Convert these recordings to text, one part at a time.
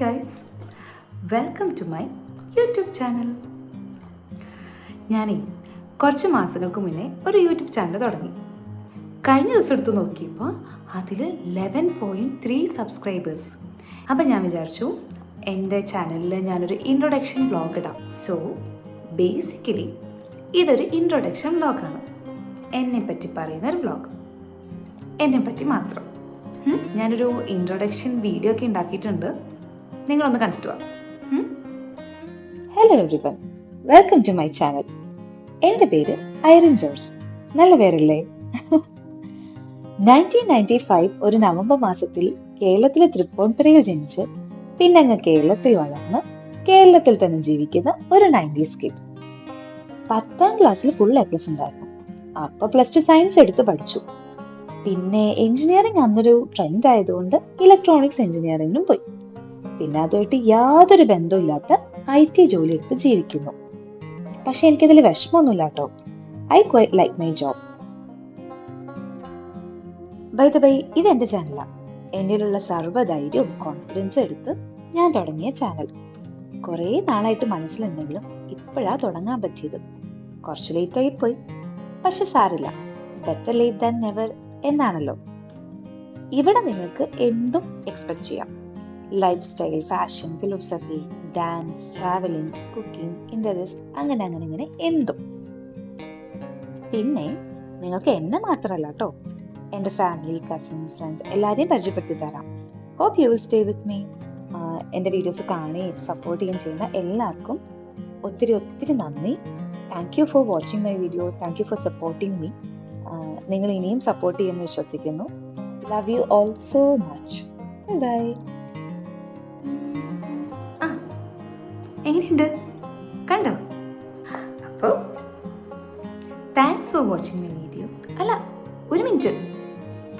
Guys, welcome to my YouTube channel. ഞാനേ കുറച്ച് മാസങ്ങൾക്ക് മുന്നേ ഒരു യൂട്യൂബ് ചാനൽ തുടങ്ങി. കഴിഞ്ഞ ദിവസം എടുത്ത് നോക്കിയപ്പോൾ അതിൽ 11.3 സബ്സ്ക്രൈബേഴ്സ്. അപ്പം ഞാൻ വിചാരിച്ചു എൻ്റെ ചാനലിൽ ഞാനൊരു ഇൻട്രൊഡക്ഷൻ വ്ളോഗ് ഇടാം. സോ ബേസിക്കലി ഇതൊരു ഇൻട്രൊഡക്ഷൻ വ്ളോഗാണ്. എന്നെപ്പറ്റി പറയുന്നൊരു വ്ളോഗ്, എന്നെപ്പറ്റി മാത്രം. ഞാനൊരു ഇൻട്രൊഡക്ഷൻ വീഡിയോ ഒക്കെ ഉണ്ടാക്കിയിട്ടുണ്ട്, നിങ്ങളൊന്ന് കണ്ടിട്ട് വാ. Hello everyone, welcome to my channel. എൻ്റെ പേര് ഐറിൻ ജോർജ്. നല്ല പേരല്ലേ? 1995 ഒരു നവംബർ മാസത്തിൽ കേരളത്തിലെ തൃപ്പൂണിത്തുറയിൽ ജനിച്ച് പിന്നെ അങ്ങ് കേരളത്തിൽ വളർന്ന് കേരളത്തിൽ തന്നെ ജീവിക്കുന്ന ഒരു 90s കിഡ്. 10ാം ക്ലാസ്സിൽ ഫുൾ A+ ഉണ്ടായിരുന്നു. അപ്പൊ +2 സയൻസ് എടുത്ത് പഠിച്ചു. പിന്നെ എഞ്ചിനീയറിംഗ് അന്നൊരു ട്രെൻഡ് ആയതുകൊണ്ട് ഇലക്ട്രോണിക്സ് എഞ്ചിനീയറിംഗിനും പോയി. പിന്നെ അതുമായിട്ട് യാതൊരു ബന്ധമില്ലാത്ത IT ജോലി എടുത്ത് ജീവിക്കുന്നു. പക്ഷെ എനിക്കതിൽ വിഷമമൊന്നുമില്ല കേട്ടോ. I quite like my job. By the by, ഇത് എൻ്റെ ചാനലാണ്. എന്നിലുള്ള സർവ്വധൈര്യവും കോൺഫിഡൻസും എടുത്ത് ഞാൻ തുടങ്ങിയ ചാനൽ. കുറേ നാളായിട്ട് മനസ്സിലുണ്ടെങ്കിലും ഇപ്പോഴാ തുടങ്ങാൻ പറ്റിയത്. കുറച്ച് ലേറ്റ് ആയി പോയി, പക്ഷെ സാരില്ല. ബെറ്റർ ലേറ്റ് ദാൻ നെവർ എന്നാണല്ലോ. ഇവിടെ നിങ്ങൾക്ക് എന്തും എക്സ്പെക്ട് ചെയ്യാം. Life style, fashion, philosophy, dance, travelling, cooking, interest, അങ്ങനെ എന്തും. പിന്നെ നിങ്ങൾക്ക് എന്നെ മാത്രമല്ല കേട്ടോ, എൻ്റെ ഫാമിലി, കസിൻസ്, ഫ്രണ്ട്സ് എല്ലാവരെയും പരിചയപ്പെടുത്തി തരാം. Hope you will stay with me. എൻ്റെ വീഡിയോസ് കാണുകയും സപ്പോർട്ട് ചെയ്യുകയും ചെയ്യുന്ന എല്ലാവർക്കും ഒത്തിരി നന്ദി. Thank you for watching my video. Thank you for supporting me. നിങ്ങൾ ഇനിയും സപ്പോർട്ട് ചെയ്യുമെന്ന് വിശ്വസിക്കുന്നു. Love you all so much. Bye. എങ്ങനെയുണ്ട്, കണ്ടോ? അപ്പോൾ thanks for watching my video. അല്ല, ഒരു മിനിറ്റ്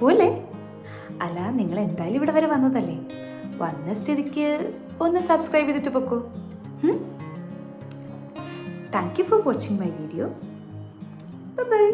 പോലെ അല്ല, നിങ്ങൾ എന്തായാലും ഇവിടെ വരെ വന്നതല്ലേ, വന്ന സ്ഥിതിക്ക് ഒന്ന് സബ്സ്ക്രൈബ് ചെയ്തിട്ട് പൊക്കോ. Thank you for watching my video. By.